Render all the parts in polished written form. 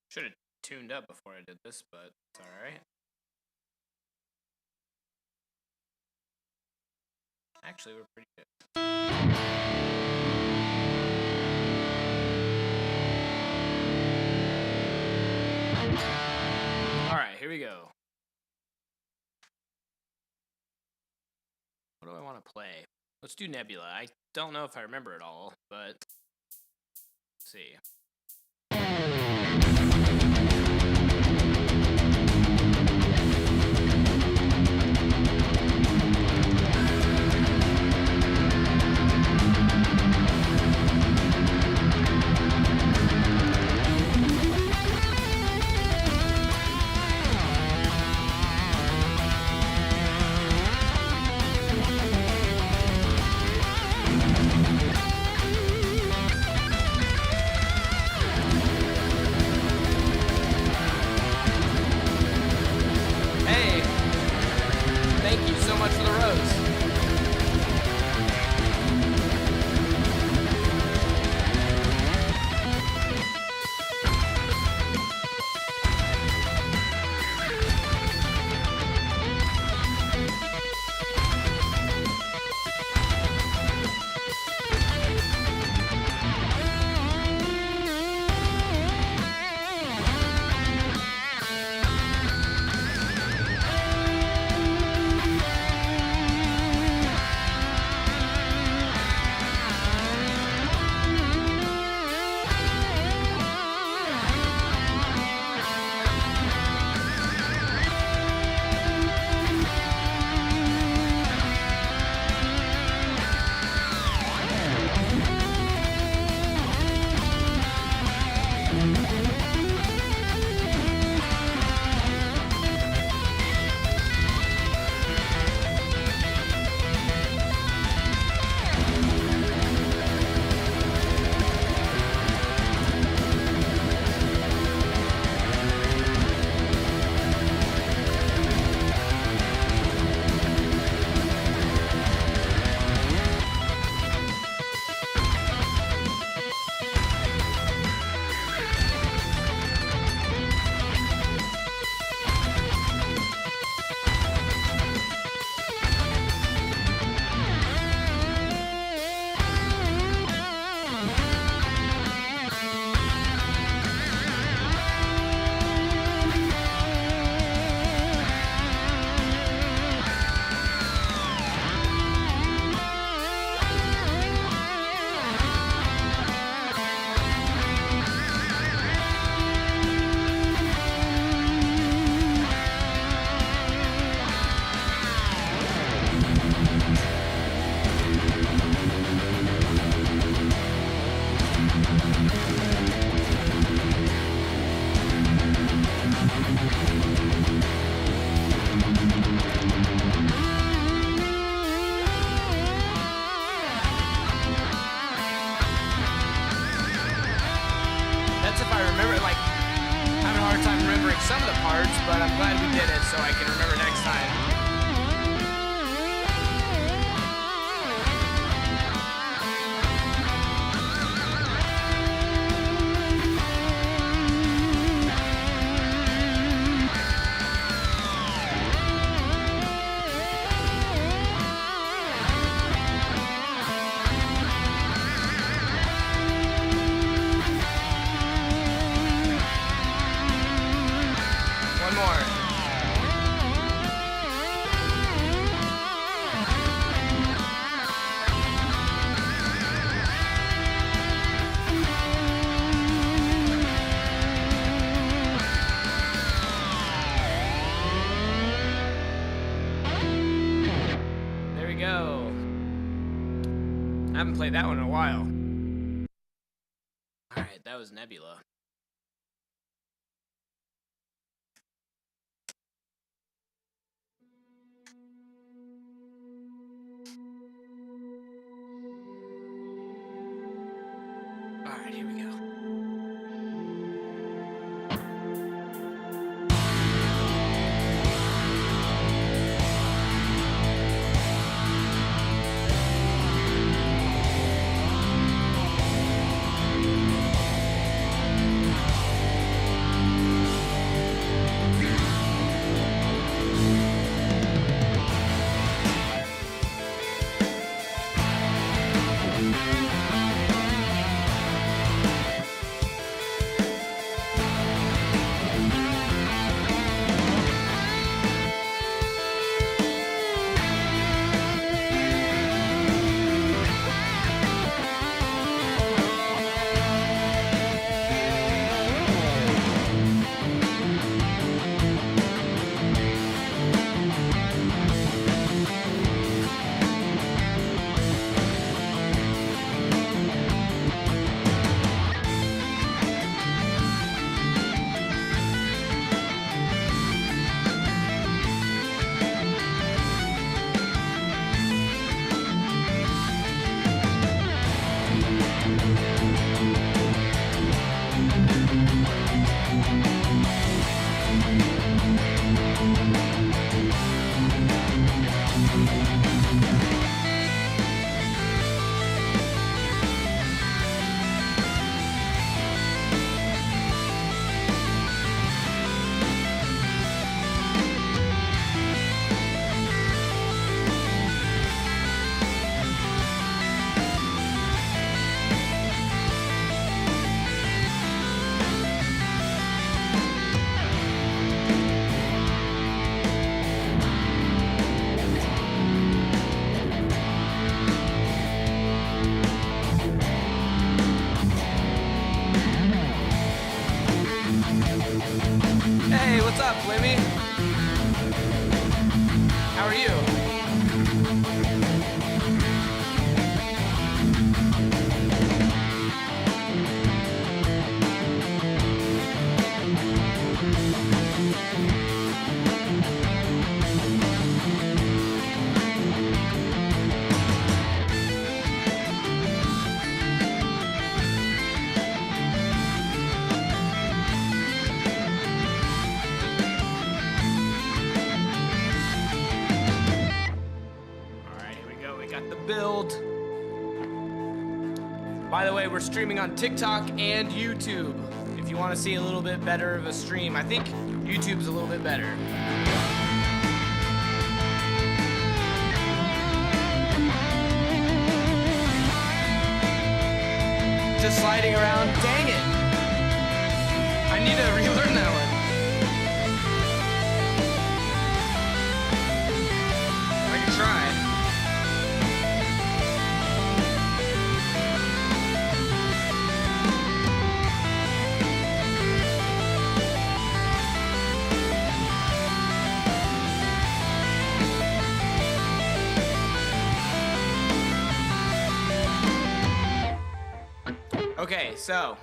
Should have tuned up before I did this, but it's alright. Actually, we're pretty good. Alright, here we go. What do I want to play? Let's do Nebula. I don't know if I remember it all, but let's see. Some of the parts, but I'm glad we did it so I can remember next time. I haven't played that one in a while. Alright, that was Nebula. Alright, here we go. Lemmy? How are you? Build. By the way, we're streaming on TikTok and YouTube. If you want to see a little bit better of a stream, I think YouTube's a little bit better. Just sliding around. Dang it! I need to relearn that one. I can try. Okay, so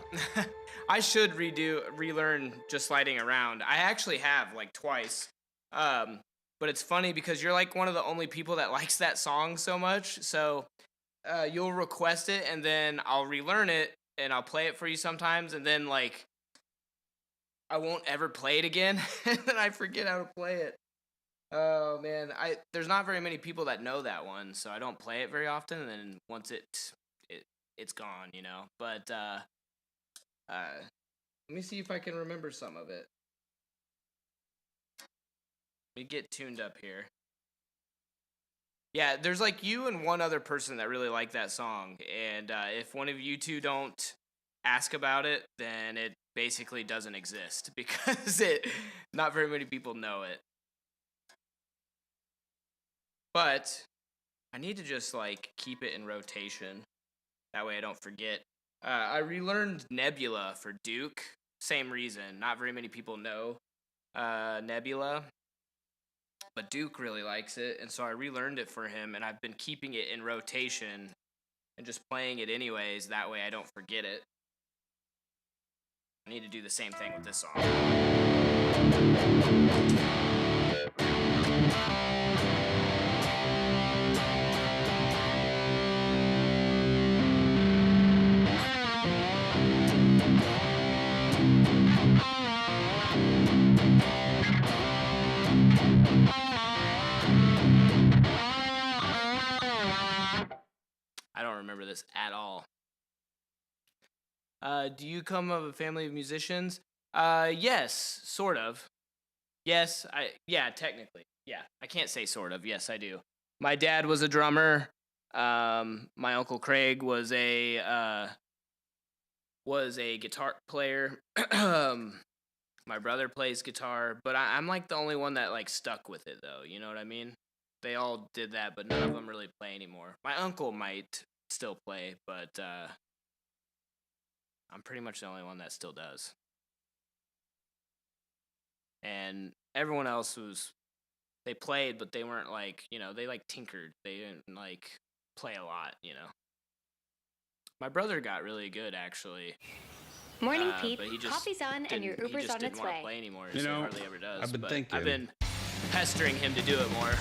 I should relearn just sliding around. I actually have like twice, but it's funny because you're like one of the only people that likes that song so much. So you'll request it, and then I'll relearn it, and I'll play it for you sometimes, and then like I won't ever play it again, and then I forget how to play it. Oh man, there's not very many people that know that one, so I don't play it very often. And then once it's gone, you know. But let me see if I can remember some of it. Let me get tuned up here. Yeah, there's like you and one other person that really like that song, and if one of you two don't ask about it, then it basically doesn't exist because not very many people know it. But I need to just like keep it in rotation. That way I don't forget. I relearned Nebula for Duke. Same reason. Not very many people know Nebula. But Duke really likes it. And so I relearned it for him. And I've been keeping it in rotation and just playing it anyways. That way I don't forget it. I need to do the same thing with this song. I don't remember this at all. Do you come of a family of musicians? Yes, sort of. Yes, technically. Yeah, I can't say sort of. Yes, I do. My dad was a drummer. My uncle Craig was a guitar player. My brother plays guitar, but I'm like the only one that like stuck with it though. You know what I mean? They all did that, but none of them really play anymore. My uncle might still play, but I'm pretty much the only one that still does. And everyone else they played, but they weren't like, you know, they like tinkered. They didn't like play a lot, you know. My brother got really good actually. Morning, Pete. Coffee's on and your Uber's on its way. He just didn't want to play anymore, so he hardly ever does. I've been pestering him to do it more.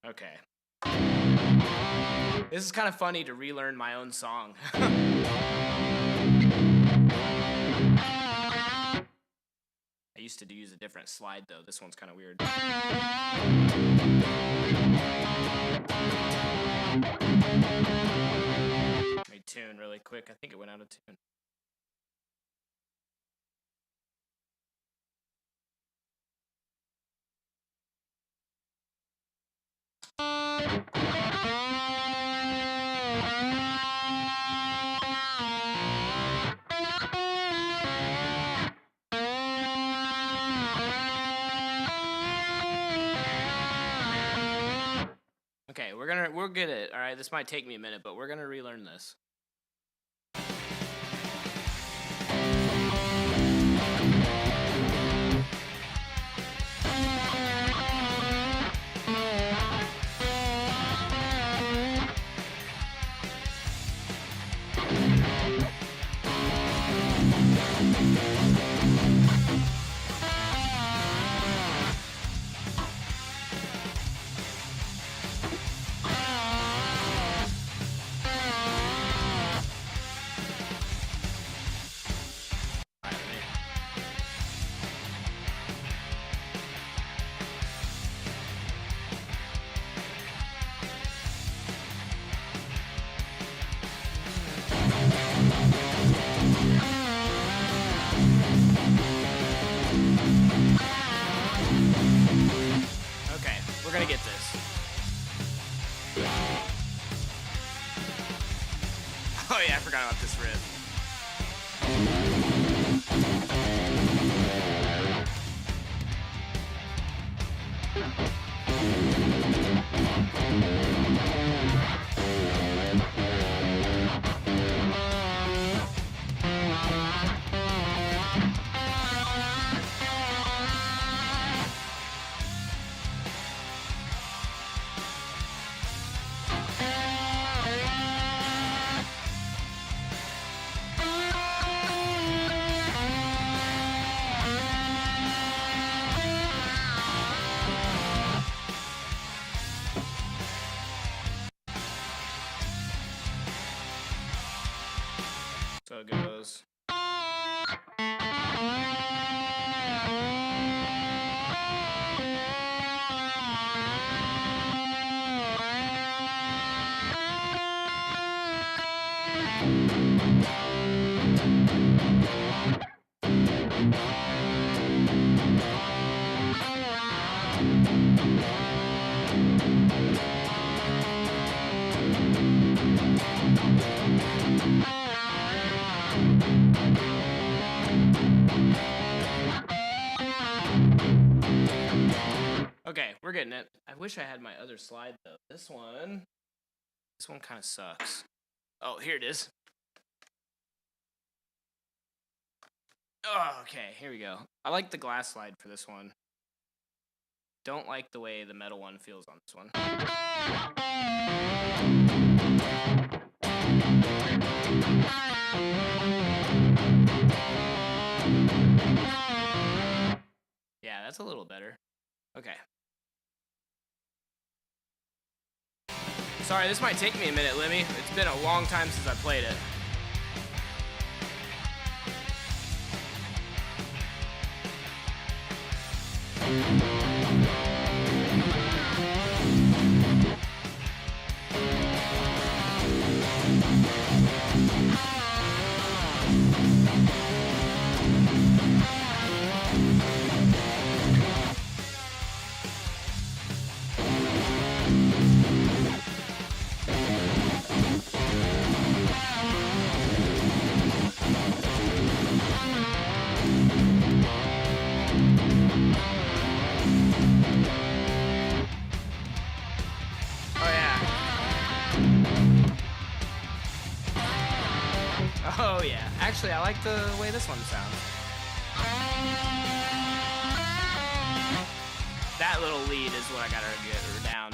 Okay. This is kind of funny to relearn my own song. I used to use a different slide though. This one's kind of weird. Let me tune really quick. I think it went out of tune. Okay, we'll get it. All right, this might take me a minute, but we're gonna relearn this. Okay, we're gonna get this. Oh yeah, I forgot about this riff. So it goes. Okay, we're getting it. I wish I had my other slide though. This one kind of sucks. Oh, here it is. Oh, okay, here we go. I like the glass slide for this one. Don't like the way the metal one feels on this one. Yeah, that's a little better. Okay. Sorry, this might take me a minute, Lemmy. It's been a long time since I played it. Oh yeah, actually I like the way this one sounds. That little lead is what I gotta get her down.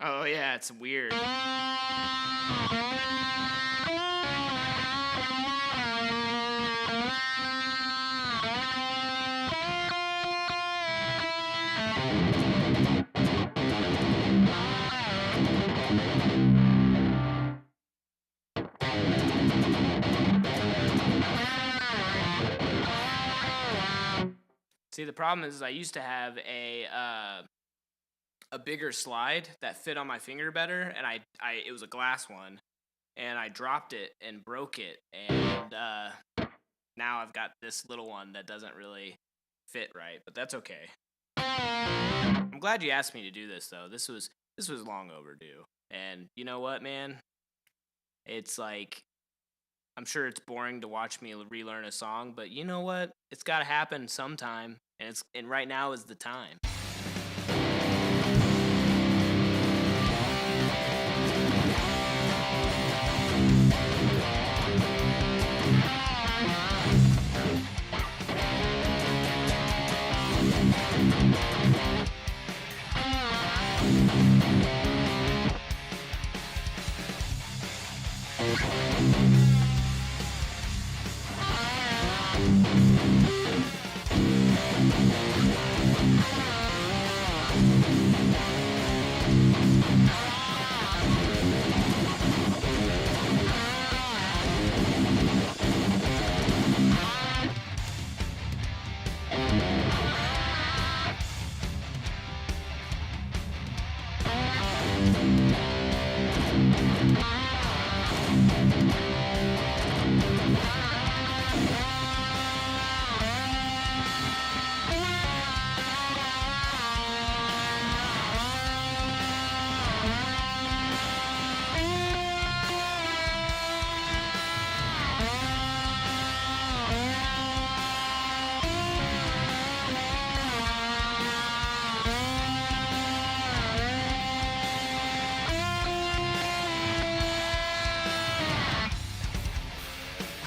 Oh yeah, it's weird. See, the problem is I used to have a bigger slide that fit on my finger better, and it was a glass one, and I dropped it and broke it, and now I've got this little one that doesn't really fit right, but that's okay. I'm glad you asked me to do this though. This was long overdue, and you know what, man? It's like I'm sure it's boring to watch me relearn a song, but you know what? It's got to happen sometime, and right now is the time.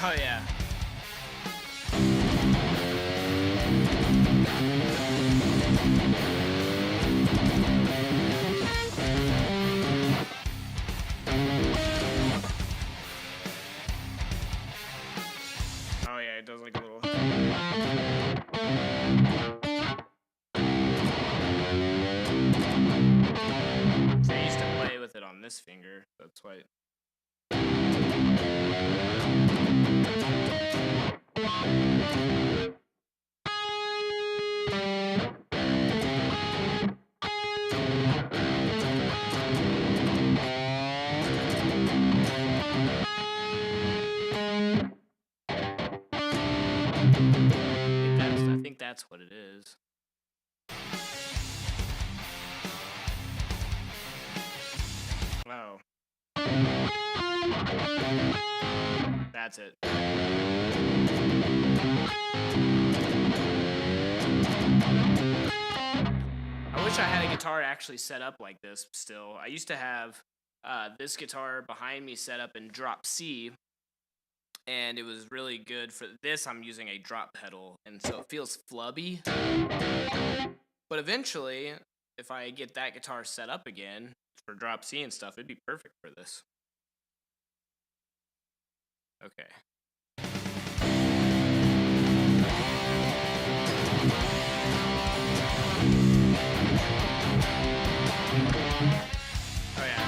Oh yeah. Oh yeah, it does like a little. So I used to play with it on this finger. That's why. I think that's what it is. Oh. That's it. I wish I had a guitar actually set up like this still. I used to have this guitar behind me set up in drop C, and it was really good for this. I'm using a drop pedal, and so it feels flubby. But eventually, if I get that guitar set up again for drop C and stuff, it'd be perfect for this. Okay. Oh yeah.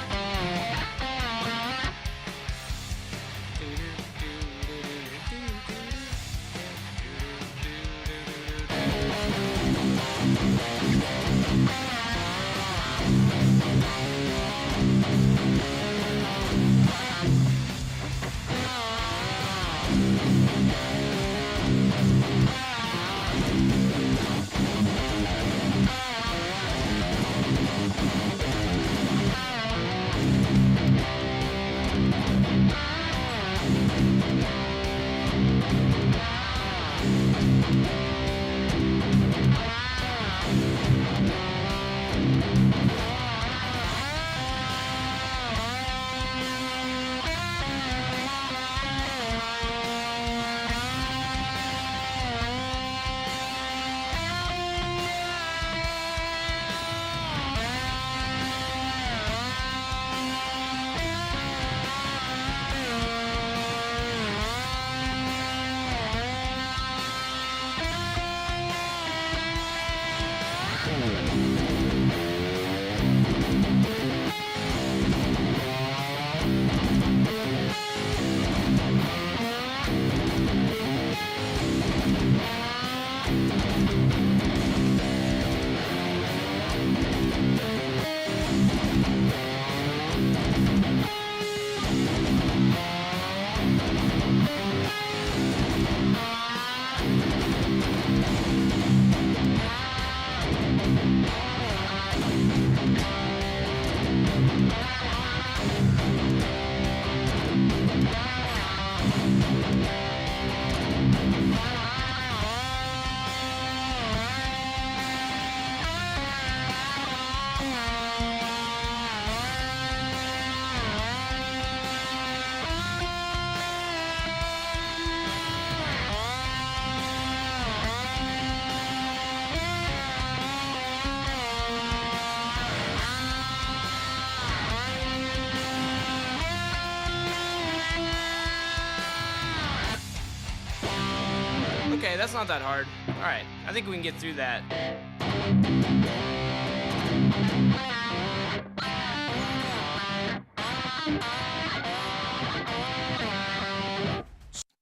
okay, that's not that hard. All right, I think we can get through that.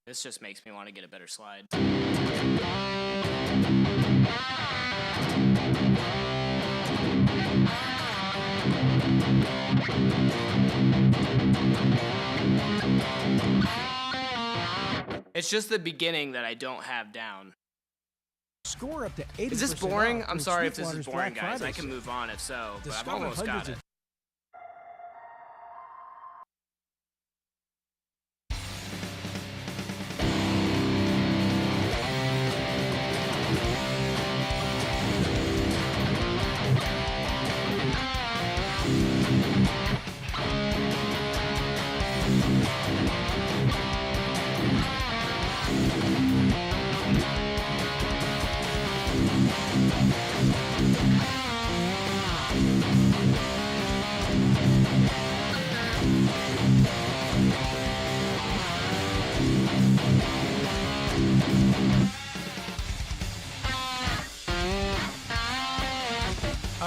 This just makes me want to get a better slide. It's just the beginning that I don't have down. Score up to 80%. Is this boring? I'm sorry if this is boring, guys. I can move on if so, but I've almost got it.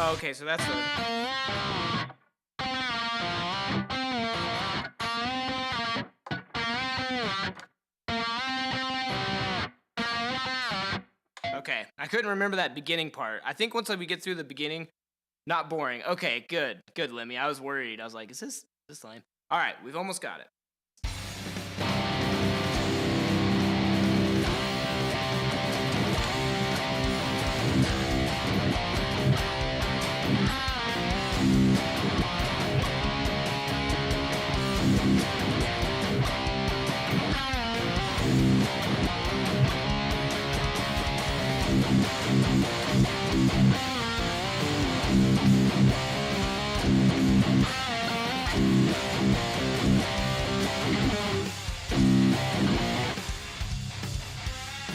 Oh, okay, so that's the... Okay, I couldn't remember that beginning part. I think once we get through the beginning, not boring. Okay, good, Lemmy. I was worried. I was like, is this lame? All right, we've almost got it.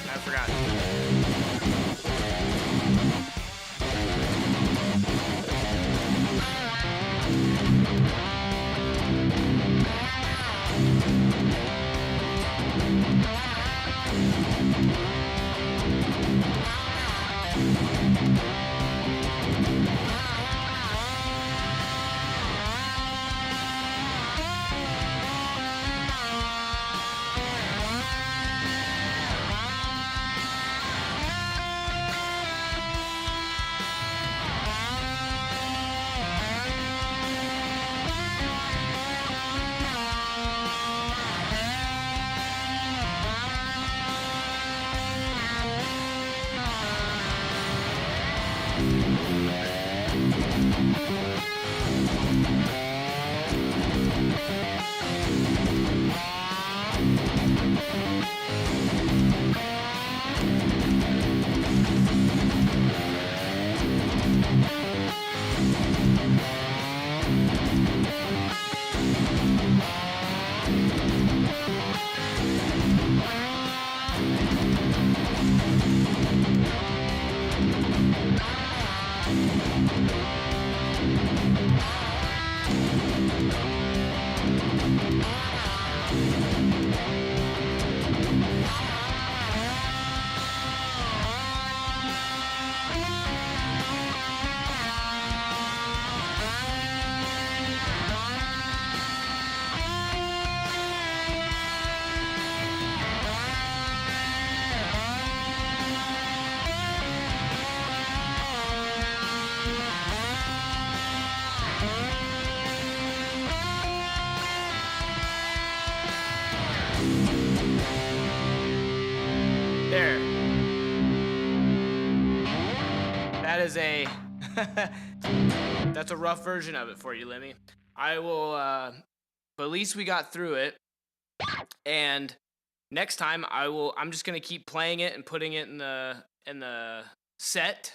I forgot. There. That is a... That's a rough version of it for you, Lemmy. I will, but at least we got through it. And next time I'm just gonna keep playing it and putting it in the set.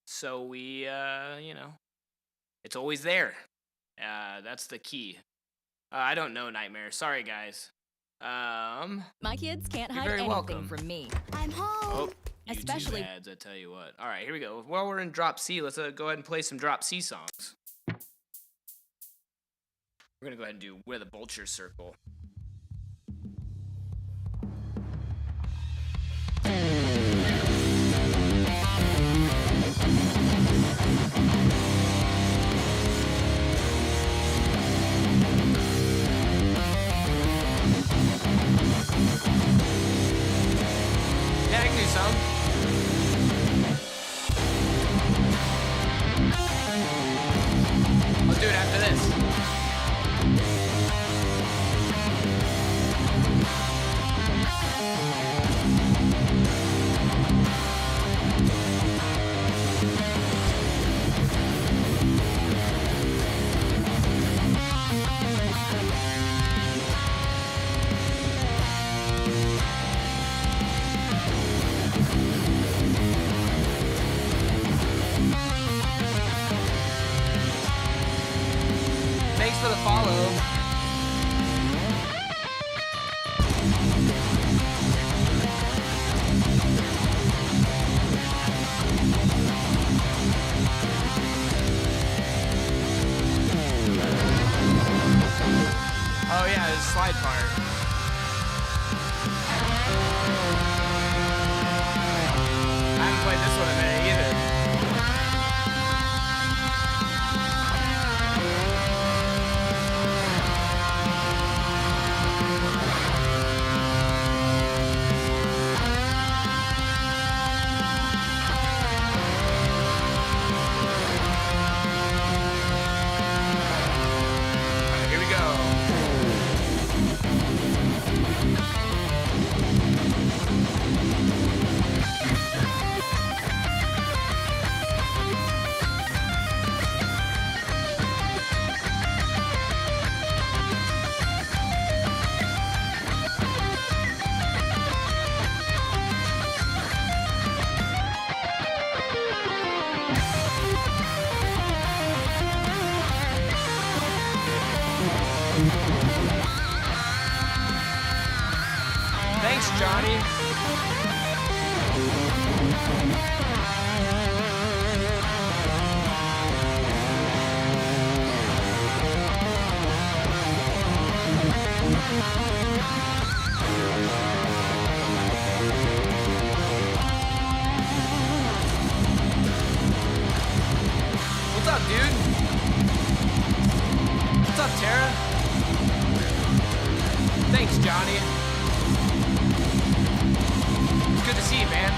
So we, you know, it's always there. That's the key. I don't know, Nightmare. Sorry, guys. My kids can't hide anything from me. I'm home. Oh, YouTube ads, I tell you what. All right, here we go. While we're in Drop C, let's go ahead and play some Drop C songs. We're gonna go ahead and do Where the Vultures Circle. do some. I'll do it after this. Thanks for the follow. Oh yeah, the slide part. I haven't played this one in a minute either. Here we go. Thanks, Johnny. What's up, dude? What's up, Tara? Thanks, Johnny. Good to see you, man.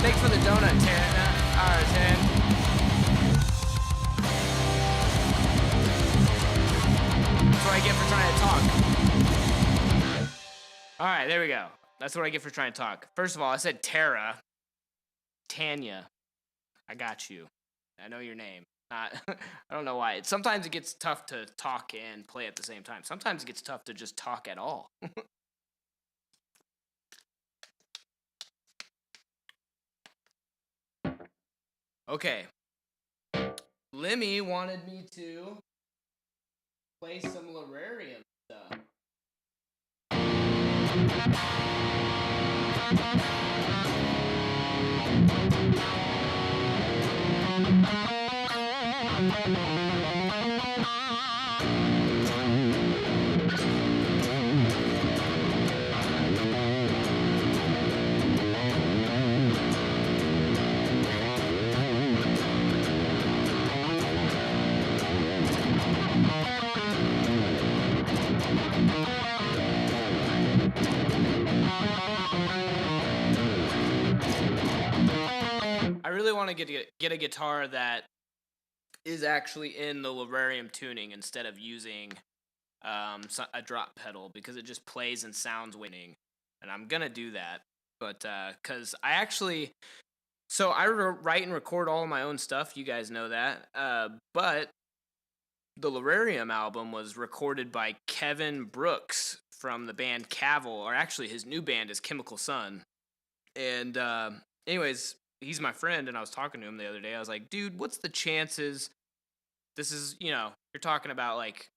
Thanks for the donut, Tana. Alright, Tan. That's what I get for trying to talk. Alright, there we go. That's what I get for trying to talk. First of all, I said Tara. Tanya. I got you. I know your name. I don't know why. Sometimes it gets tough to talk and play at the same time. Sometimes it gets tough to just talk at all. Okay. Lemmy wanted me to play some Lararium stuff. I really want to get a guitar that is actually in the Lararium tuning instead of using a drop pedal, because it just plays and sounds winning, and I'm gonna do that. But because I write and record all of my own stuff, you guys know that. But the Lararium album was recorded by Kevin Brooks from the band Cavil, or actually his new band is Chemical Sun. And anyways, he's my friend, and I was talking to him the other day. I was like, dude, what's the chances? This is, you're talking about like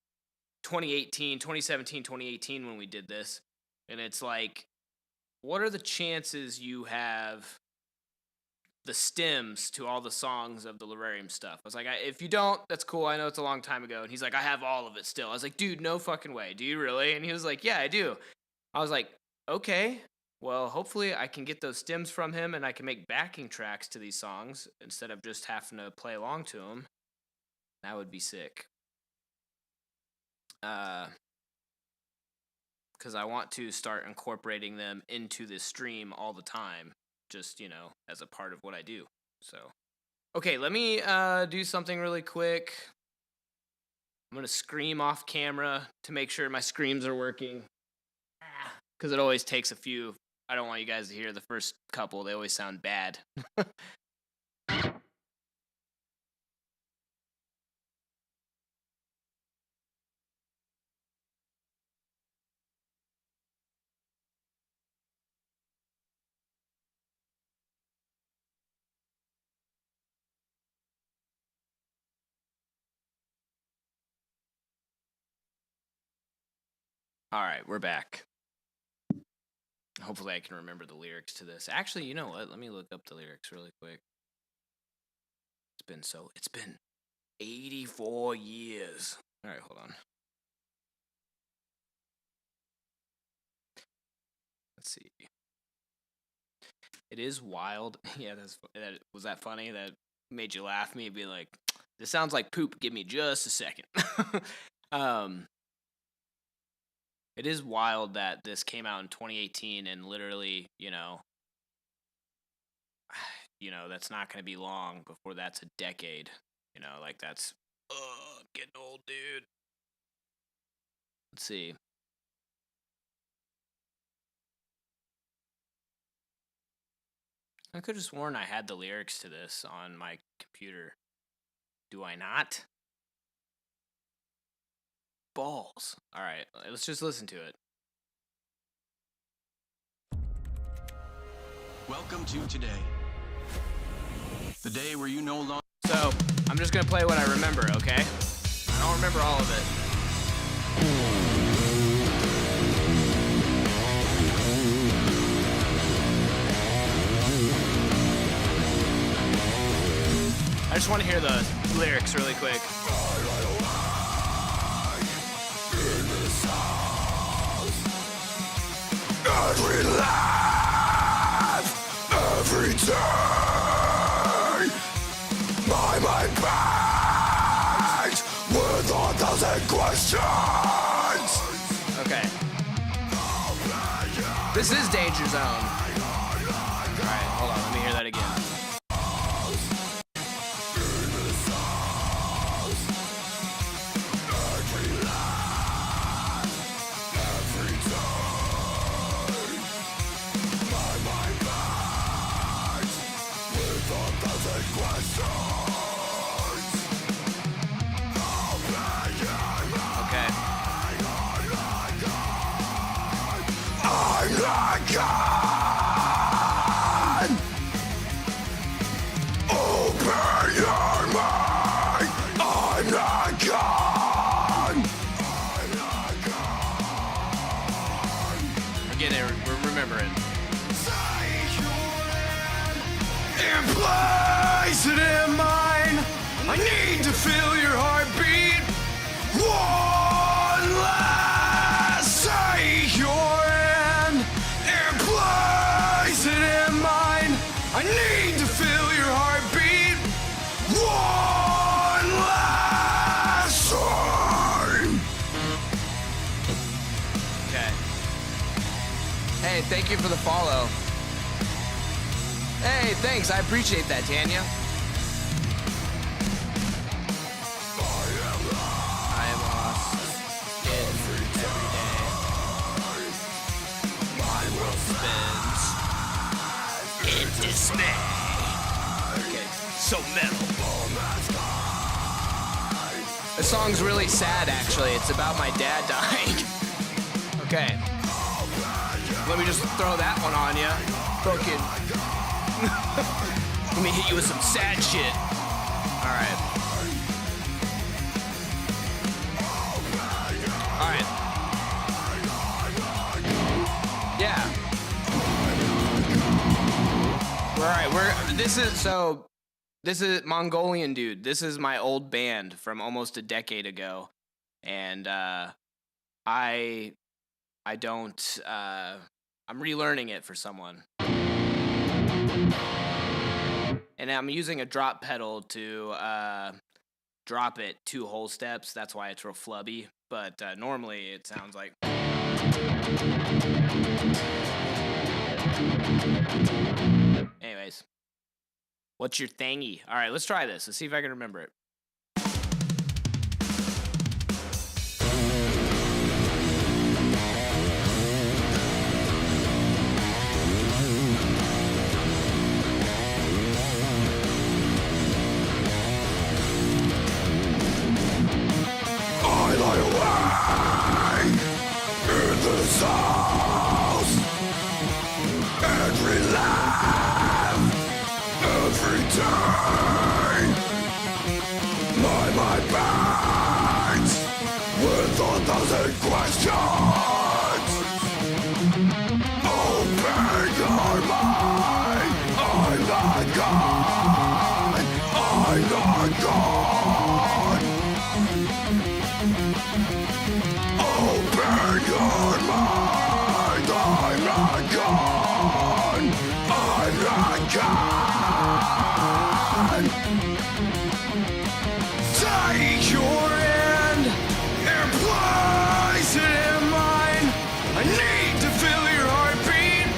2017, 2018 when we did this. And it's like, what are the chances you have the stems to all the songs of the Lararium stuff? I was like, if you don't, that's cool. I know it's a long time ago. And he's like, I have all of it still. I was like, dude, no fucking way. Do you really? And he was like, yeah, I do. I was like, okay, Well, hopefully I can get those stems from him and I can make backing tracks to these songs instead of just having to play along to them. That would be sick. Because I want to start incorporating them into this stream all the time, just, as a part of what I do. So, okay, let me do something really quick. I'm going to scream off camera to make sure my screams are working. Because it always takes a few. I don't want you guys to hear the first couple. They always sound bad. All right, we're back. Hopefully I can remember the lyrics to this. Actually, you know what? Let me look up the lyrics really quick. It's been 84 years. All right, hold on. Let's see. It is wild. Yeah, was that funny? That made you laugh? Me be like, this sounds like poop. Give me just a second. It is wild that this came out in 2018 and literally, that's not going to be long before that's a decade. Like that's, I'm getting old, dude. Let's see. I could have sworn I had the lyrics to this on my computer. Do I not? Balls. All right, let's just listen to it. Welcome to today. The day where you no longer... So, I'm just going to play what I remember, okay? I don't remember all of it. I just want to hear the lyrics really quick. Every laugh, every day, my mind packed with 1,000 questions. Okay. This is Danger Zone. Alright, hold on, let me hear that again. Remembering. And place it in mine. I need to feel your heartbeat. One last say you're in. And place it in mine. I need to feel your heartbeat. One last time. Okay. Hey, thank you for the follow. Hey, thanks. I appreciate that, Tanya. I am lost in every day. My world spins in dismay. Okay, so metal. This song's really sad, actually. It's about my dad dying. Okay. Let me just throw that one on ya. Fucking. Let me hit you with some sad shit. Alright. Alright. Yeah. Alright, this is Mongolian Dude. This is my old band from almost a decade ago. And I'm I'm relearning it for someone. And I'm using a drop pedal to drop it 2 whole steps. That's why it's real flubby. But normally it sounds like... Anyways. What's your thingy? All right, let's try this. Let's see if I can remember it. I lie awake in this house and relax every day. My mind bangs with 1,000 questions. Open your mind. I'm not God. I'm not God. Open your mind. I'm not God. I'm not God. Take your hand and place it in mine. I need to feel your heartbeat.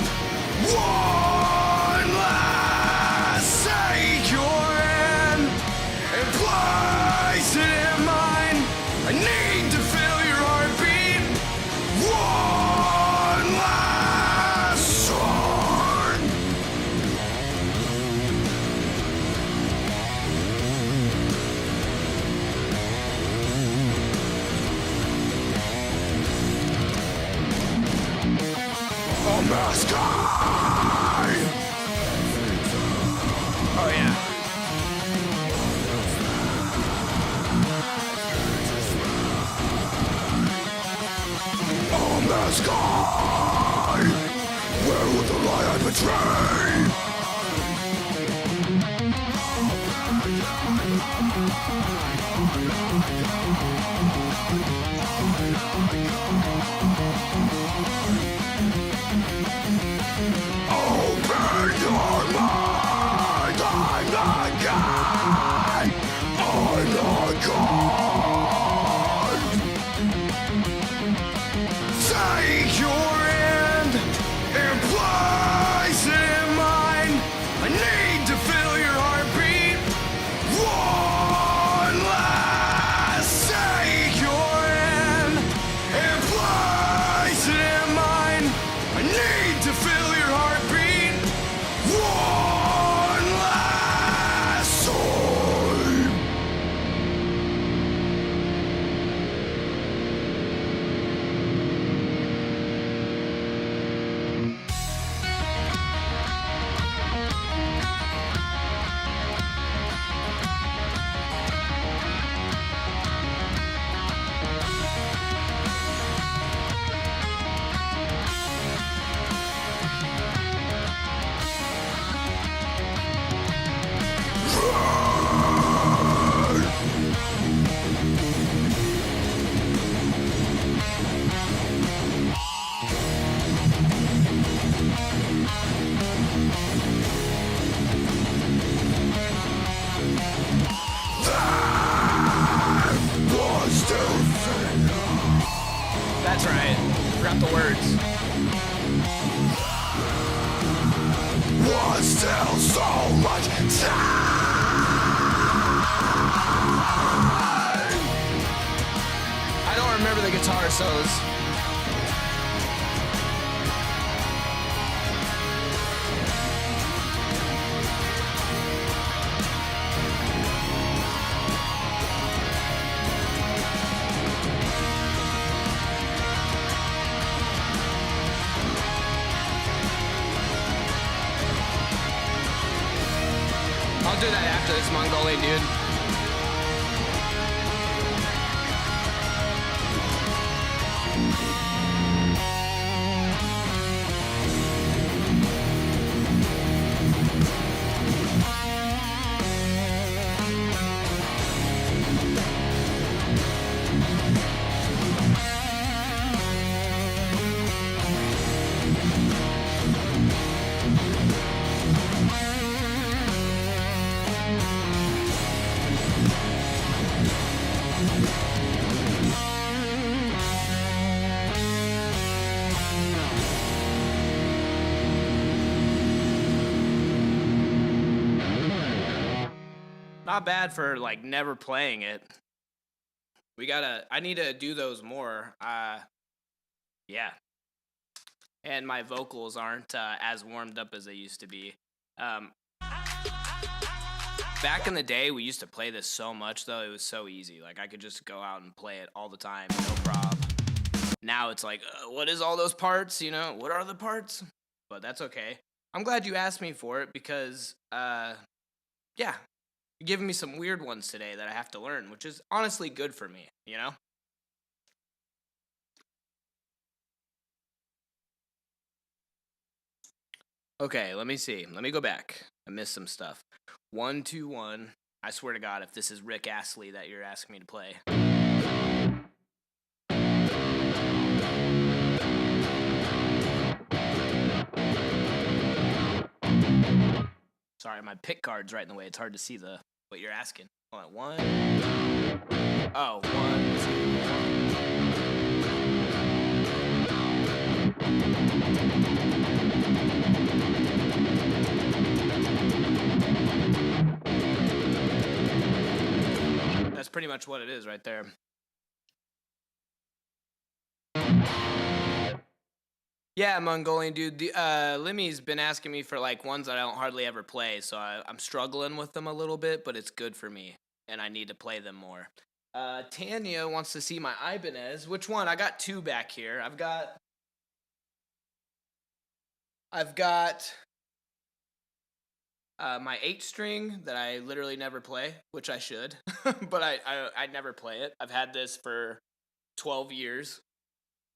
One last. Take your hand and place it in mine. I need to feel your heartbeat. One last time. A mask guy. Oh, yeah. A mask guy. Where would the lie I betray? Open your mind. I'm not God. I'm not God. Take your hand and place it in mine. I need to feel your heartbeat. One last. Take your hand and place it in mine. I need to feel your heartbeat. One last time. That's right. Forgot the words. Was still so much time. I don't remember the guitar solos. I'll do that after this Mongolian dude. Not bad for like never playing it. I need to do those more. Yeah. And my vocals aren't as warmed up as they used to be. Back in the day, we used to play this so much, though. It was so easy. Like, I could just go out and play it all the time, no problem. Now it's like, what is all those parts? You know, what are the parts? But that's okay. I'm glad you asked me for it because, yeah, you're giving me some weird ones today that I have to learn, which is honestly good for me, you know? Okay, let me see. Let me go back. I missed some stuff. 1, 2, 1. I swear to God, if this is Rick Astley that you're asking me to play. Sorry, my pick card's right in the way. It's hard to see what you're asking. Hold on, 1. Oh, 1, 2. That's pretty much what it is right there. Yeah, Mongolian dude. Limmy's been asking me for like ones that I don't hardly ever play, so I'm struggling with them a little bit, but it's good for me, and I need to play them more. Tanya wants to see my Ibanez. Which one? I got 2 back here. I've got my 8-string that I literally never play, which I should, but I never play it. I've had this for 12 years.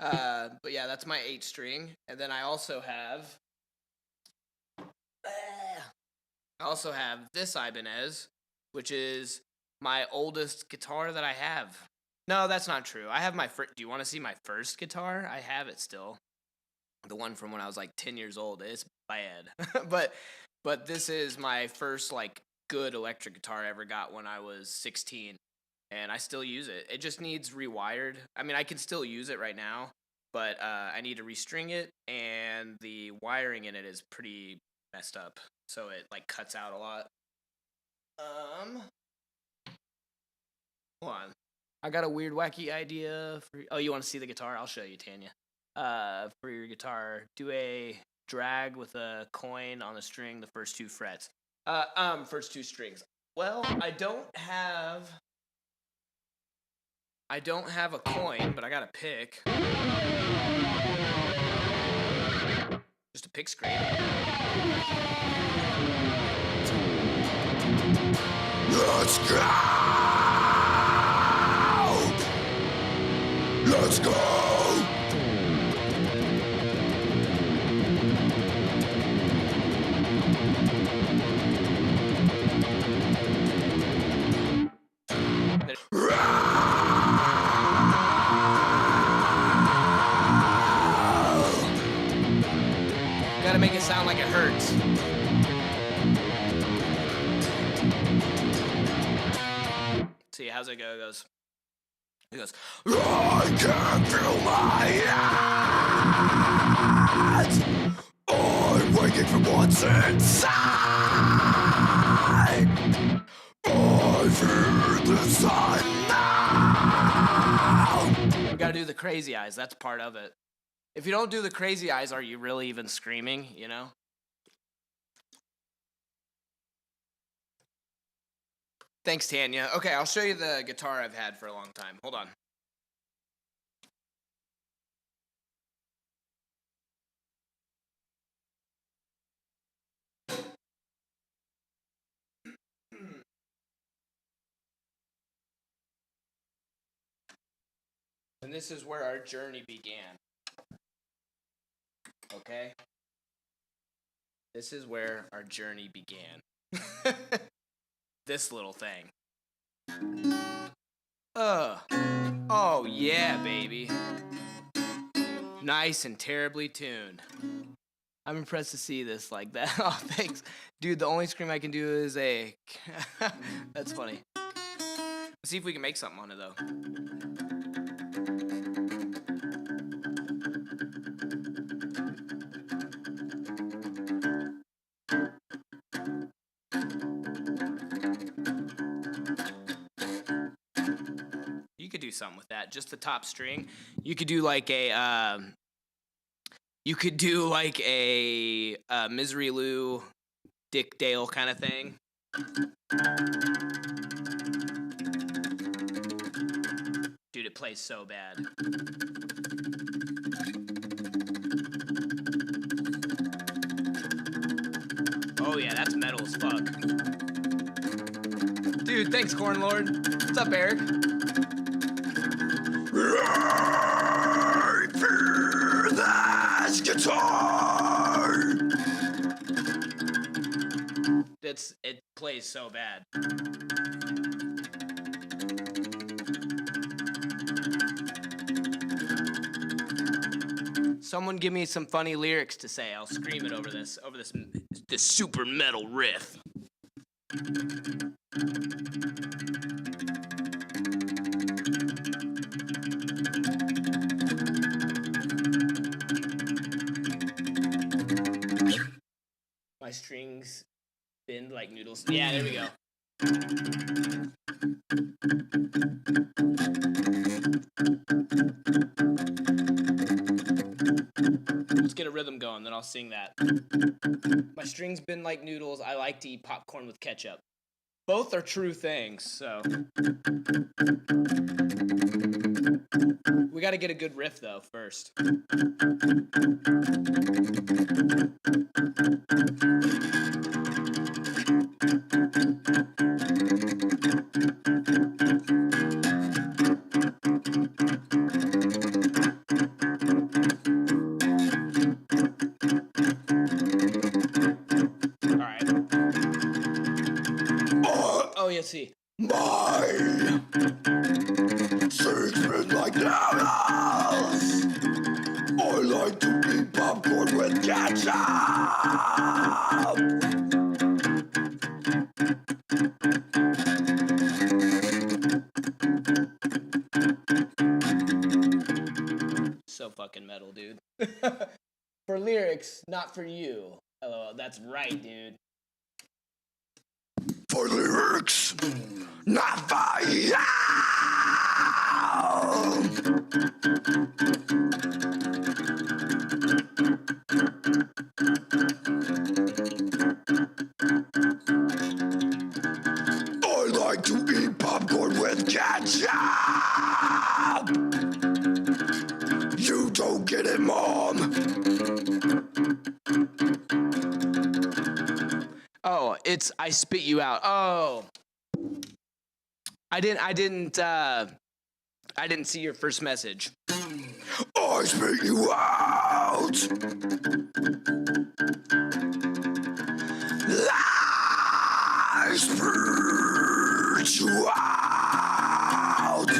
But yeah, that's my 8-string. And then I also have this Ibanez, which is my oldest guitar that I have. No, that's not true. I have my do you want to see my first guitar? I have it still. The one from when I was like 10 years old. It's bad. but this is my first like good electric guitar I ever got when I was 16. And I still use it. It just needs rewired. I mean, I can still use it right now, but I need to restring it, and the wiring in it is pretty messed up, so it like cuts out a lot. Hold on. I got a weird, wacky idea for. Oh, you want to see the guitar? I'll show you, Tanya. For your guitar, do a drag with a coin on the string, the first 2 frets. First 2 strings. Well, I don't have a coin, but I got a pick. Just a pick screen. Let's go! Let's go! Gotta make it sound like it hurts. See, how's it go? It goes, I can feel my hands. I'm waking from what's inside. I fear the sun now. We gotta do the crazy eyes. That's part of it. If you don't do the crazy eyes, are you really even screaming, you know? Thanks, Tanya. Okay, I'll show you the guitar I've had for a long time. Hold on. And this is where our journey began. Okay? This is where our journey began. This little thing. Oh yeah, baby. Nice and terribly tuned. I'm impressed to see this like that. Oh, thanks. Dude, the only scream I can do is a... That's funny. Let's see if we can make something on it, though. something with that. Just the top string. You could do like a Misery Lou, Dick Dale kind of thing. Dude, it plays so bad. Oh yeah, that's metal as fuck. Dude, thanks, Corn Lord. What's up, Eric? I fear this guitar. It plays so bad. Someone give me some funny lyrics to say. I'll scream it over this super metal riff. My strings bend like noodles. Yeah, there we go. Let's get a rhythm going, then I'll sing that. My strings bend like noodles. I like to eat popcorn with ketchup. Both are true things, so. We gotta get a good riff, though, first. See. Mine secret like noodles. I like to eat popcorn with ketchup. So fucking metal, dude. For lyrics, not for you. LOL, that's right, dude. For lyrics, not for you. I like to eat popcorn with ketchup. You don't get it, Mom. Oh, it's I spit you out. Oh. I didn't see your first message. I spit you out. I spit you out.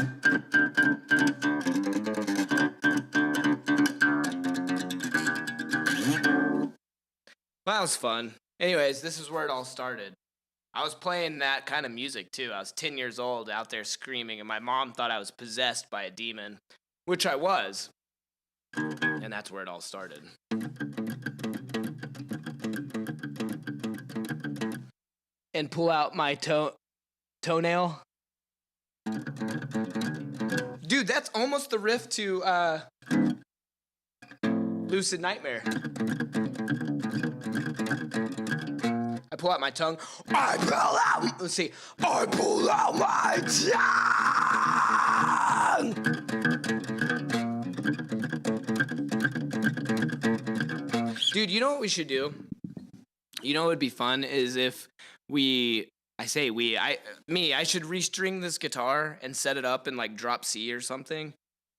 Well, that was fun. Anyways, this is where it all started. I was playing that kind of music too. I was 10 years old out there screaming, and my mom thought I was possessed by a demon, which I was. And that's where it all started. And pull out my toenail. Dude, that's almost the riff to Lucid Nightmare. I pull out my tongue. I pull out. Let's see. I pull out my tongue. Dude, you know what we should do? You know what would be fun is if I should restring this guitar and set it up in like drop C or something.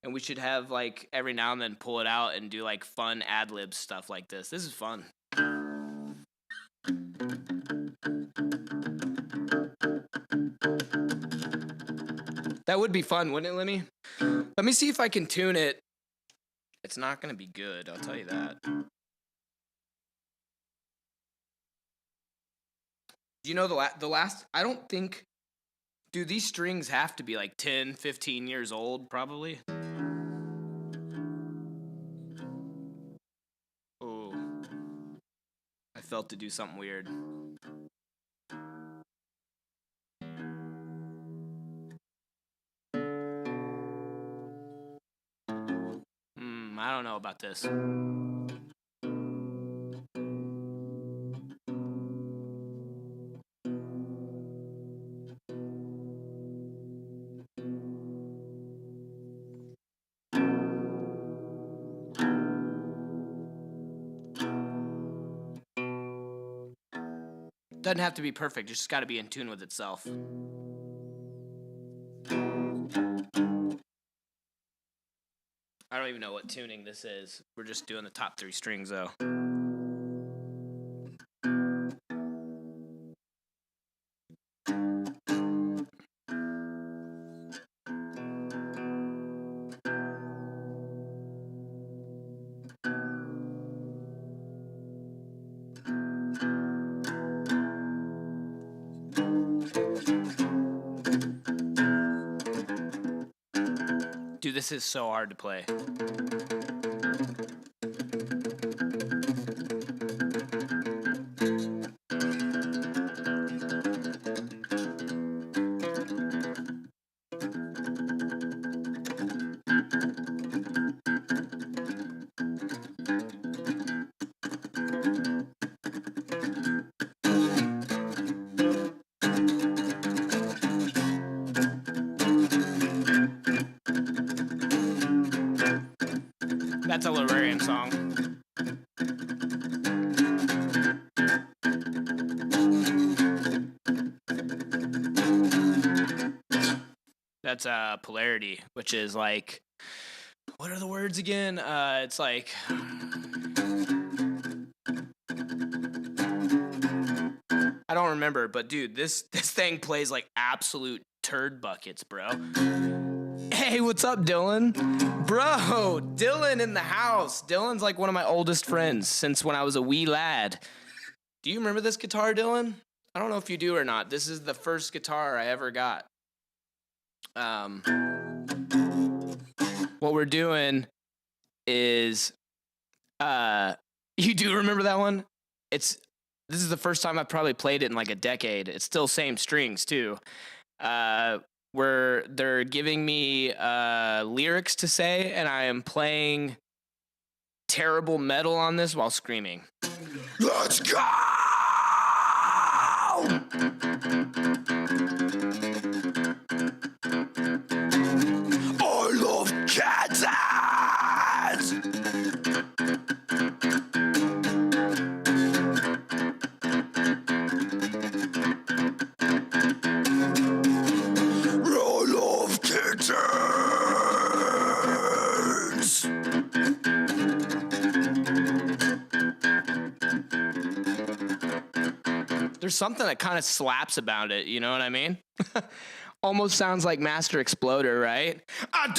And we should have like every now and then pull it out and do like fun ad-lib stuff like this. This is fun. That would be fun, wouldn't it, Lemmy? Let me see if I can tune it. It's not going to be good, I'll tell you that. Do you know the last, I don't think, dude, these strings have to be like 10, 15 years old, probably. Oh, I felt to do something weird. about this. Doesn't have to be perfect, it's just got to be in tune with itself. I don't even know what tuning this is. We're just doing the top 3 strings, though. Dude, this is so hard to play. That's a Lorarium song. That's polarity, which is like, what are the words again? It's like, I don't remember, but dude, this thing plays like absolute turd buckets, bro. Hey, what's up, Dylan? Bro, Dylan in the house. Dylan's like one of my oldest friends since when I was a wee lad. Do you remember this guitar, Dylan? I don't know if you do or not. This is the first guitar I ever got. What we're doing is, you do remember that one? This is the first time I've probably played it in like a decade. It's still same strings too. Where they're giving me lyrics to say, and I am playing terrible metal on this while screaming. Let's go! I love cats! There's something that kind of slaps about it, you know what I mean? Almost sounds like Master Exploder, right? I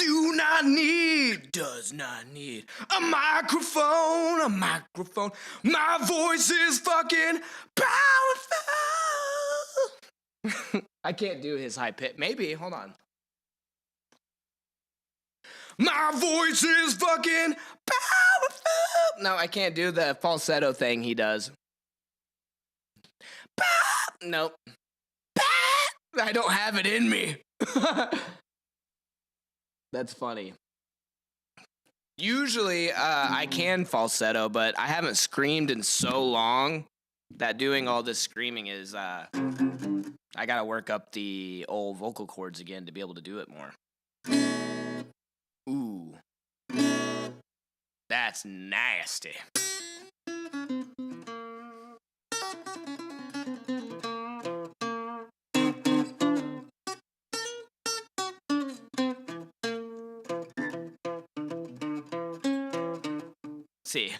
does not need a microphone. My voice is fucking powerful. I can't do his high pitch. Maybe, hold on. My voice is fucking powerful. No, I can't do the falsetto thing he does. Nope. I don't have it in me. That's funny. Usually, I can falsetto, but I haven't screamed in so long that doing all this screaming is, I gotta work up the old vocal cords again to be able to do it more. Ooh. That's nasty. See.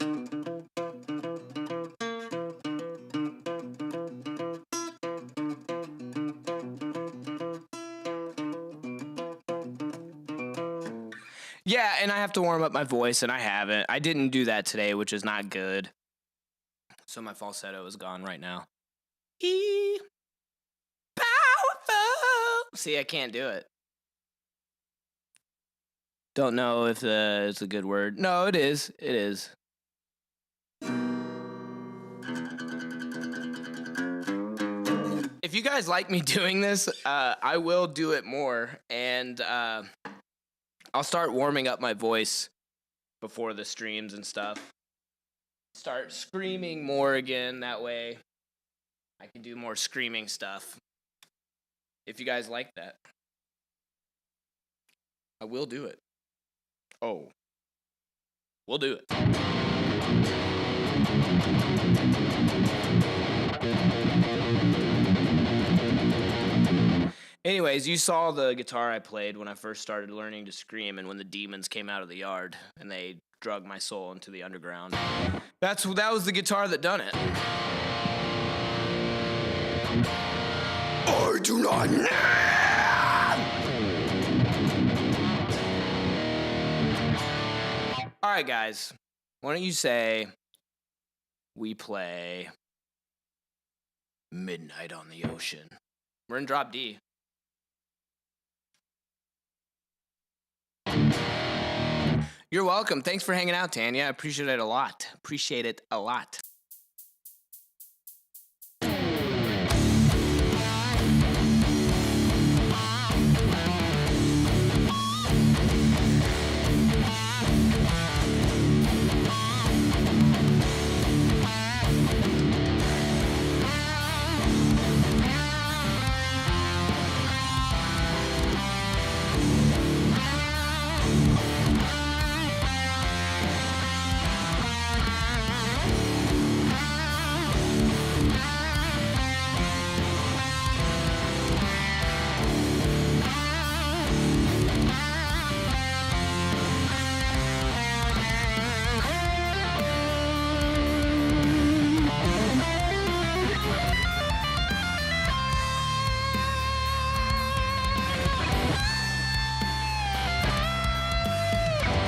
Yeah, and I have to warm up my voice, and I haven't. I didn't do that today, which is not good. So my falsetto is gone right now. Powerful. See, I can't do it. Don't know if it's a good word. No, it is. It is. If you guys like me doing this, I will do it more, and I'll start warming up my voice before the streams and stuff. Start screaming more again. That way I can do more screaming stuff. If you guys like that, I will do it. Oh, we'll do it. Anyways, you saw the guitar I played when I first started learning to scream and when the demons came out of the yard and they drug my soul into the underground. That was the guitar that done it. I do not need. All right, guys. Why don't you say we play Midnight on the Ocean? We're in drop D. You're welcome. Thanks for hanging out, Tanya. I appreciate it a lot. Appreciate it a lot.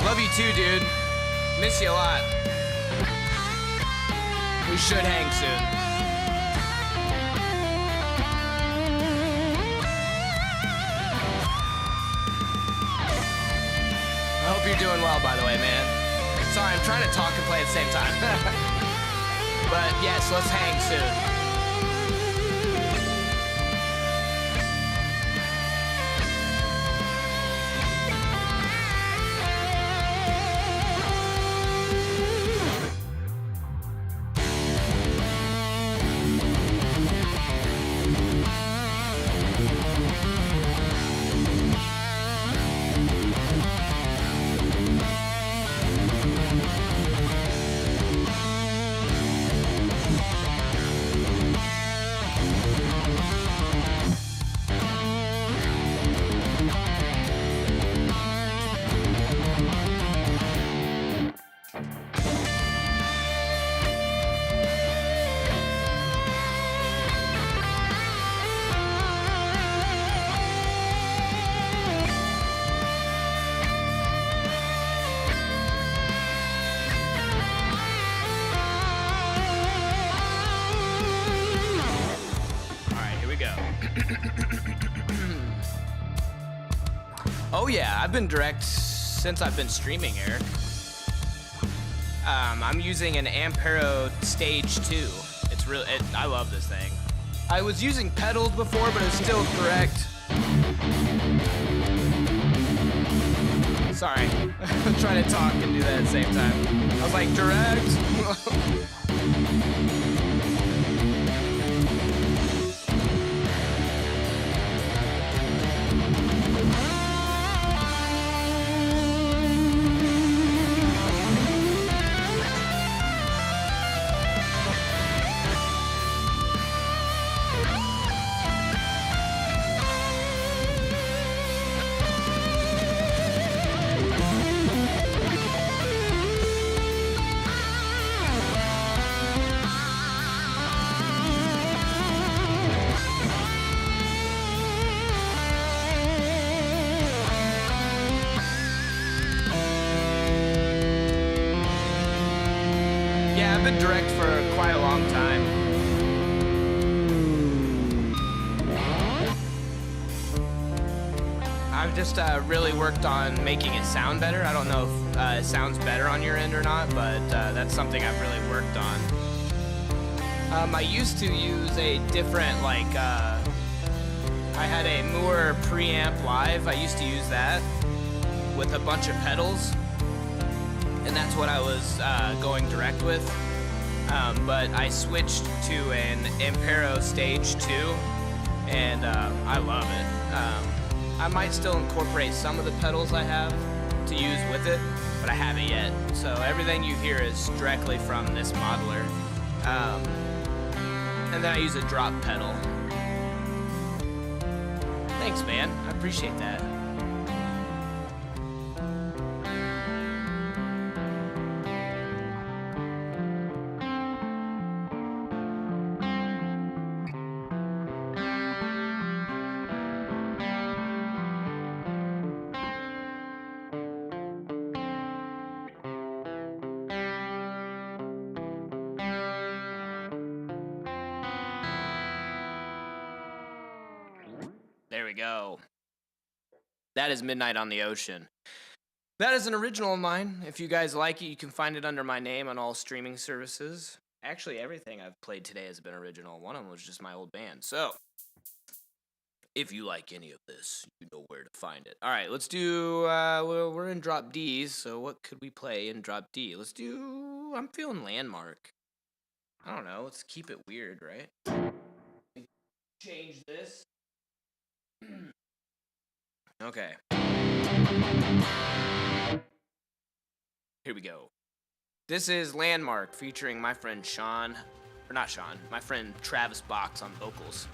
Love you too, dude. Miss you a lot. We should hang soon. I hope you're doing well, by the way, man. Sorry, I'm trying to talk and play at the same time. But yes, let's hang soon. Oh yeah, I've been direct since I've been streaming, Eric. I'm using an Ampero Stage 2. It's really, I love this thing. I was using pedals before, but it's still direct. Sorry, I'm trying to talk and do that at the same time. I was like, direct. Yeah, I've been direct for quite a long time. I've just really worked on making it sound better. I don't know if it sounds better on your end or not, but that's something I've really worked on. I used to use a different, I had a Moore preamp live. I used to use that with a bunch of pedals. and that's what I was going direct with. But I switched to an Ampero Stage 2, and I love it. I might still incorporate some of the pedals I have to use with it, but I haven't yet. So everything you hear is directly from this modeler. And then I use a drop pedal. Thanks, man. I appreciate that. There we go. That is Midnight on the Ocean. That is an original of mine. If you guys like it, you can find it under my name on all streaming services. Actually, everything I've played today has been original. One of them was just my old band. So, if you like any of this, you know where to find it. All right, let's do, we're in drop Ds, so what could we play in drop D? Let's do, I'm feeling Landmark. I don't know, let's keep it weird, right? Change this. Okay. Here we go. This is Landmark featuring my friend Sean, or not Sean, my friend Travis Box on vocals.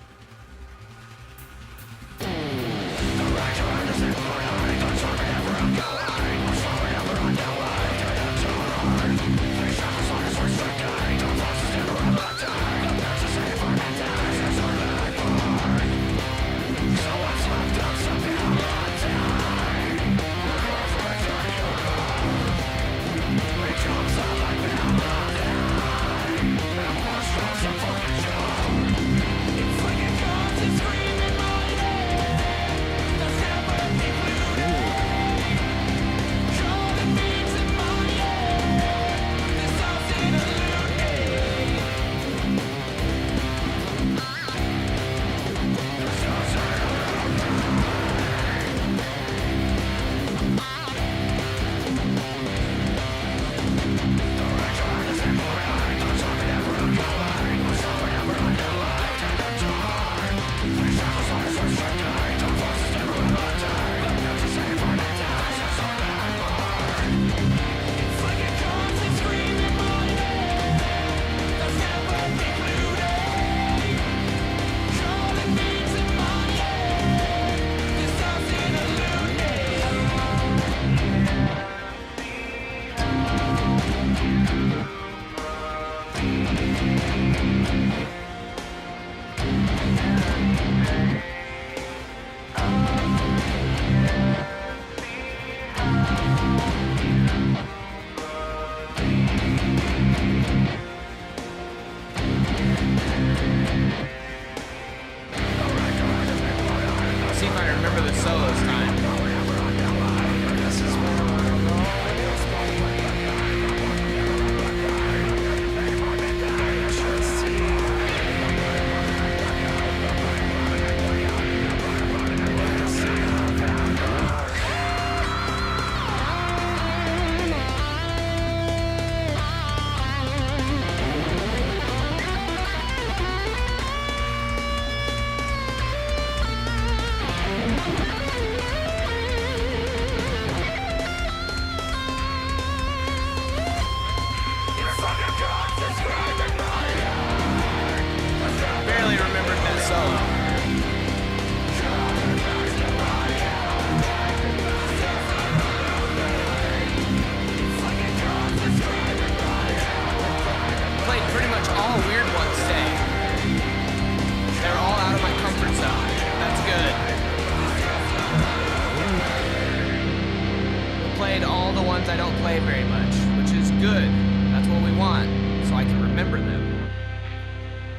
I don't play very much, which is good. That's what we want, so I can remember them.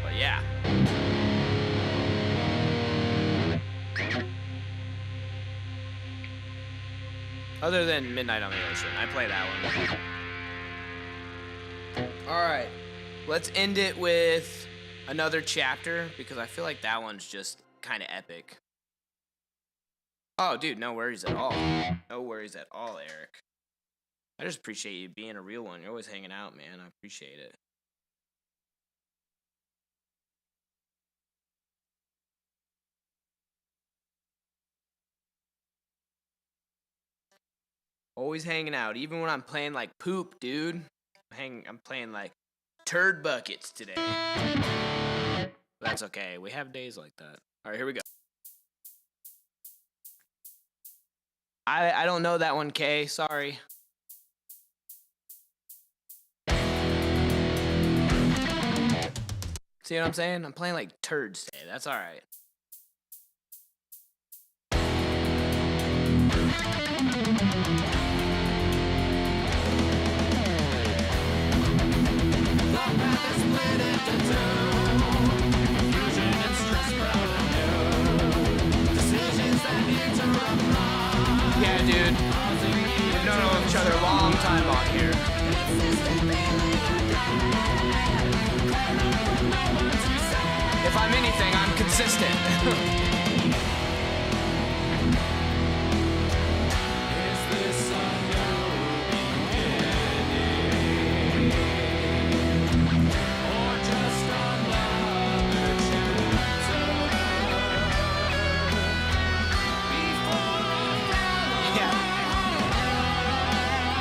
But yeah. Other than Midnight on the Ocean, I play that one. Alright, let's end it with another chapter, because I feel like that one's just kind of epic. Oh, dude, no worries at all. No worries at all, Eric. I just appreciate you being a real one. You're always hanging out, man. I appreciate it. Always hanging out, even when I'm playing like poop, dude. I'm playing like turd buckets today. That's okay. We have days like that. All right, here we go. I don't know that one, Kay. Sorry. See what I'm saying? I'm playing like turds today. That's all right. Yeah, dude. We've known each other a long time on here. If I'm anything, I'm consistent.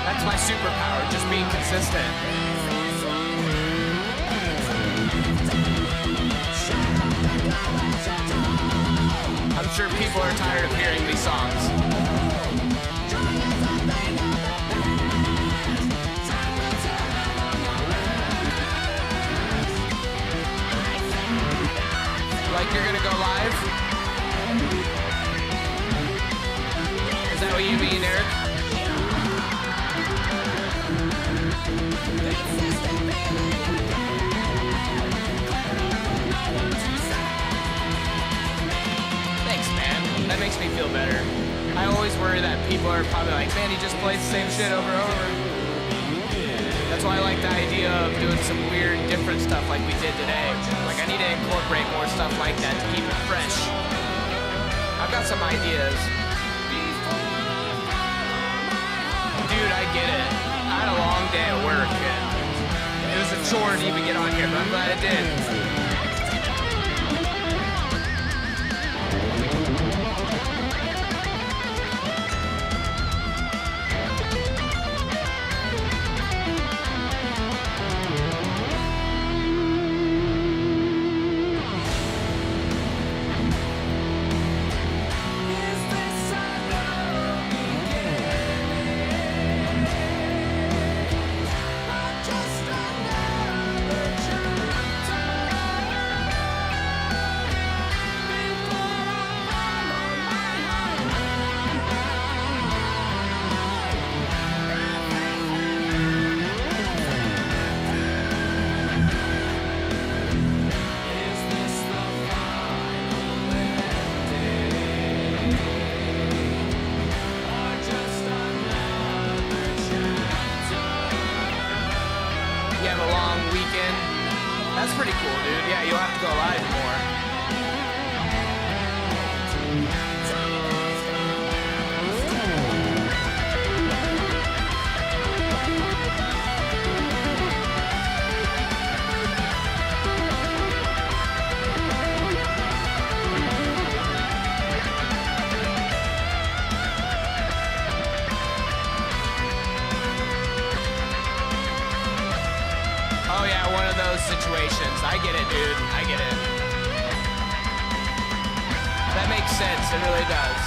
That's my superpower, just being consistent. I'm sure people are tired of hearing these songs. Like you're gonna go live? Is that what you mean, Eric? Thanks, man. That makes me feel better. I always worry that people are probably like, man, he just plays the same shit over and over. That's why I like the idea of doing some weird, different stuff like we did today. Like, I need to incorporate more stuff like that to keep it fresh. I've got some ideas. Dude, I get it. I had a long day at work. It was a chore to even get on here, but I'm glad it did. That's pretty cool, dude. Yeah, you'll have to go live more. Oh yeah, one of those situations. I get it, dude. I get it. That makes sense. It really does.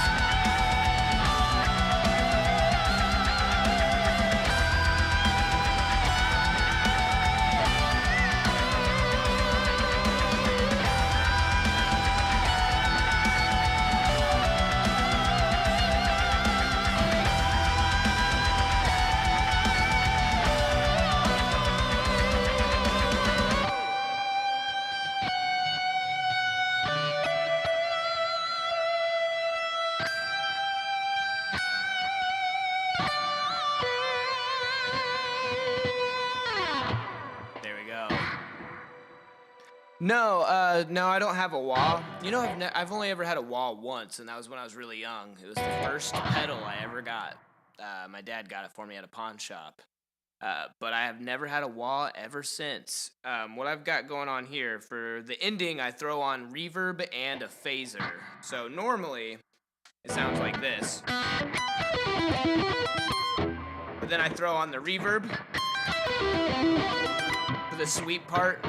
No, I don't have a wah. You know, I've only ever had a wah once, and that was when I was really young. It was the first pedal I ever got. My dad got it for me at a pawn shop. But I have never had a wah ever since. What I've got going on here, for the ending, I throw on reverb and a phaser. So normally, it sounds like this. But then I throw on the reverb for the sweet part.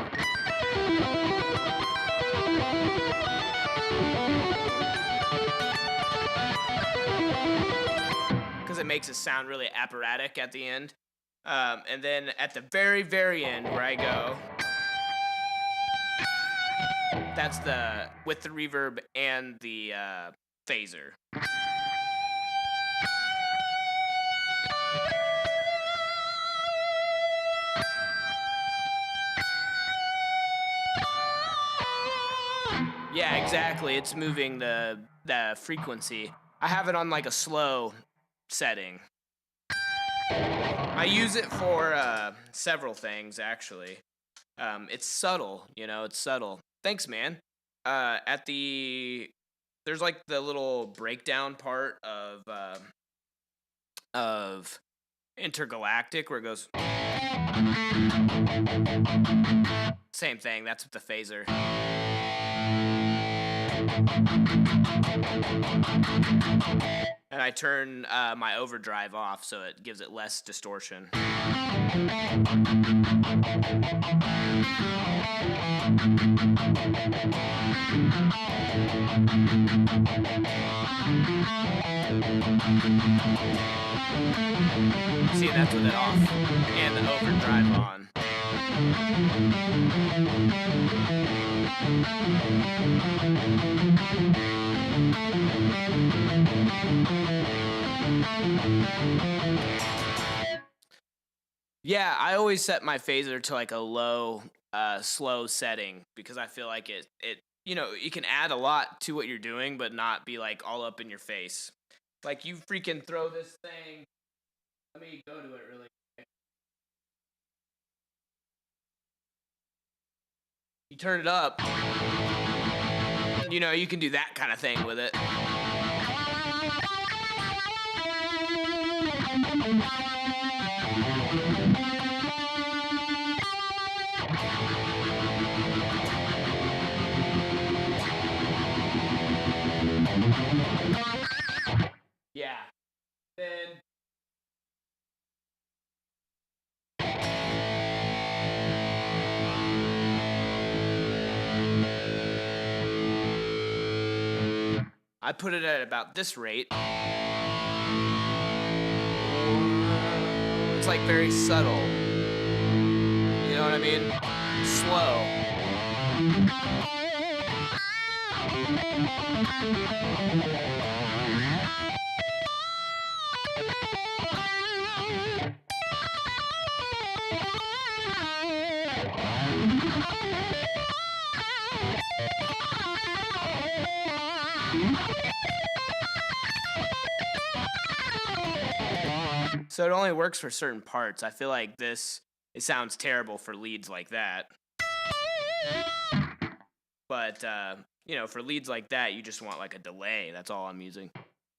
Because it makes it sound really operatic at the end. And then at the very, very end where I go, that's with the reverb and the phaser. Yeah, exactly. It's moving the frequency. I have it on like a slow setting. I use it for several things, actually. It's subtle, it's subtle. Thanks, man. There's like the little breakdown part of Intergalactic where it goes. Same thing, that's with the phaser. And I turn my overdrive off so it gives it less distortion. See, that's with it off. And the overdrive on. Yeah, I always set my phaser to like a low, slow setting because I feel like it you can add a lot to what you're doing, but not be like all up in your face. Like you freaking throw this thing. Let me go to it really quick. You turn it up. You can do that kind of thing with it. Yeah. Then I put it at about this rate. It's like very subtle. You know what I mean? Slow. So it only works for certain parts. I feel like it sounds terrible for leads like that. But, for leads like that, you just want like a delay. That's all I'm using.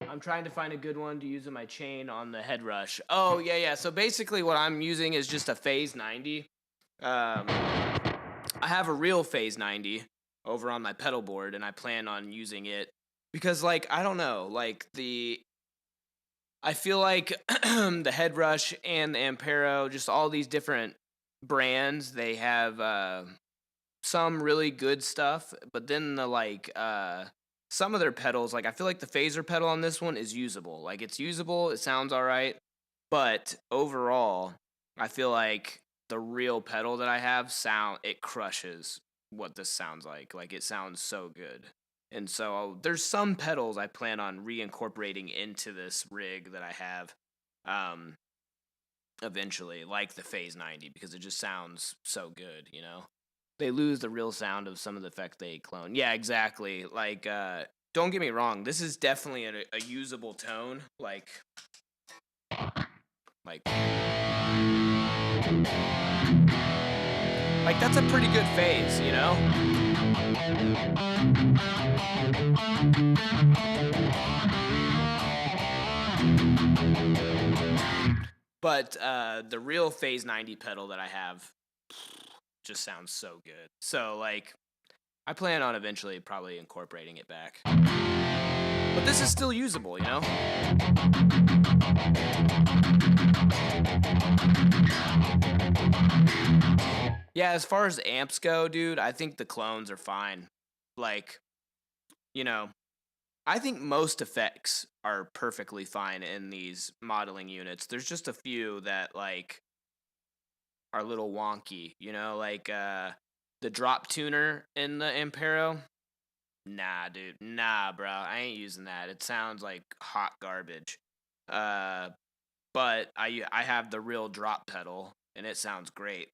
I'm trying to find a good one to use in my chain on the head rush. Oh, yeah. So basically what I'm using is just a phase 90. I have a real phase 90 over on my pedal board, and I plan on using it because, I don't know, I feel like the Head Rush and the Ampero, just all these different brands, they have some really good stuff, but then some of their pedals, I feel like the phaser pedal on this one is usable. It's usable, it sounds all right, but overall, I feel like the real pedal that I have it crushes what this sounds like. It sounds so good. And so there's some pedals I plan on reincorporating into this rig that I have eventually, like the Phase 90, because it just sounds so good, They lose the real sound of some of the effects they clone. Yeah, exactly. Don't get me wrong, this is definitely a usable tone. That's a pretty good phase, But the real Phase 90 pedal that I have just sounds so good. So, like, I plan on eventually probably incorporating it back. But this is still usable, you know? Yeah, as far as amps go, dude, I think the clones are fine. Like, you know, I think most effects are perfectly fine in these modeling units. There's just a few that, like, are a little wonky, you know? Like, the drop tuner in the Ampero. Nah, dude. Nah, bro. I ain't using that. It sounds like hot garbage. But I have the real drop pedal, and it sounds great.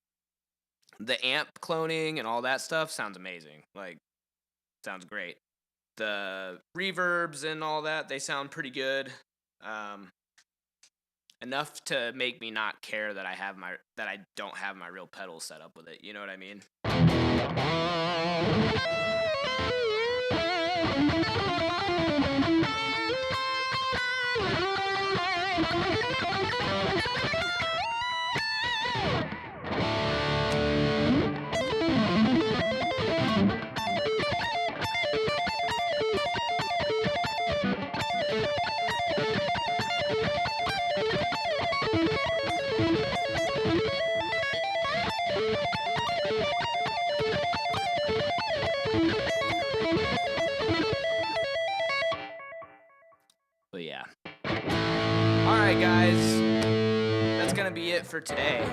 The amp cloning and all that stuff sounds amazing. Like, sounds great. The reverbs and all that, they sound pretty good. Enough to make me not care that I don't have my real pedal set up with it. You know what I mean? But yeah. All right, guys. That's going to be it for today.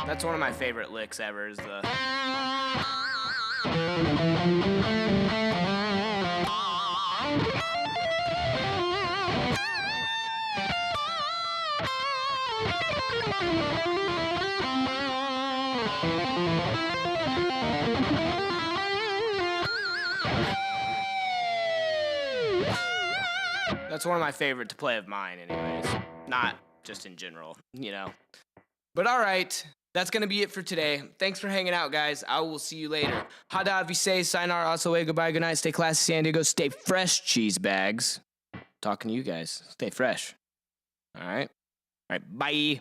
That's one of my favorite licks ever is the... That's one of my favorite to play of mine anyways. Not just in general, you know. But all right, that's going to be it for today. Thanks for hanging out, guys. I will see you later. Hada Vise, sayonara, also goodbye, good night, stay classy, San Diego, stay fresh, cheese bags. Talking to you guys. Stay fresh. All right? All right, bye.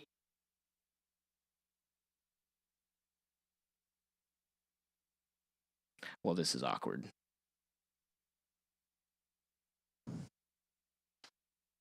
Well, this is awkward.